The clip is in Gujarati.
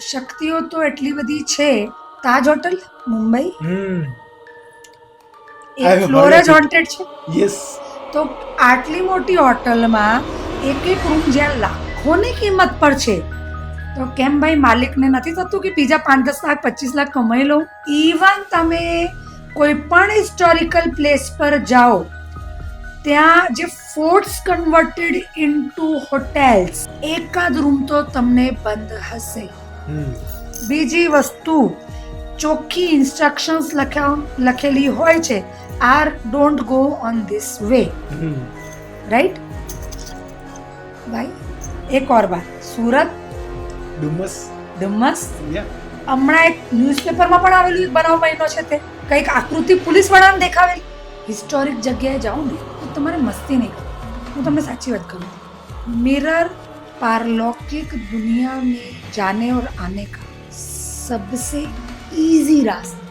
શક્તિઓ તો એટલી બધી છે. તાજ હોટલ મુંબઈ, એક ફ્લોર જ હોન્ટેડ છે. યસ. તો આટલી મોટી હોટલમાં એક એક રૂમ જ્યાં લાખોની કિંમત પર છે, તો કેમ ભાઈ માલિકને નથી થતું કે બીજા 5-10 લાખ 25 લાખ કમાઈ લો? ઇવન તમે કોઈ પણ હિસ્ટોરિકલ પ્લેસ પર જાઓ, ત્યાં જે ફોર્ટ્સ કન્વર્ટેડ ઇન્ટુ હોટેલ્સ, એકાદ રૂમ તો તમને બંધ હશે. બીજી વસ્તુ, ચોખ્ખી ઇન્સ્ટ્રક્શન્સ લખેલી હોય છે, are don't go on this way, right ભાઈ. એક ઓર બાત, સુરત ડુમસ. હમણાં એક ન્યૂઝપેપરમાં પણ આવેલું, એક બનાવ બન્યો છે, તે કંઈક આકૃતિ પોલીસ વાળાને દેખાવેલી. હિસ્ટોરિક જગ્યાએ જાઓ ને તો તમારે મસ્તી નહીં કરવી. હું તમને સાચી વાત કરું, मिरर पारलौकिक दुनिया में जाने और आने का सबसे इजी रास्ता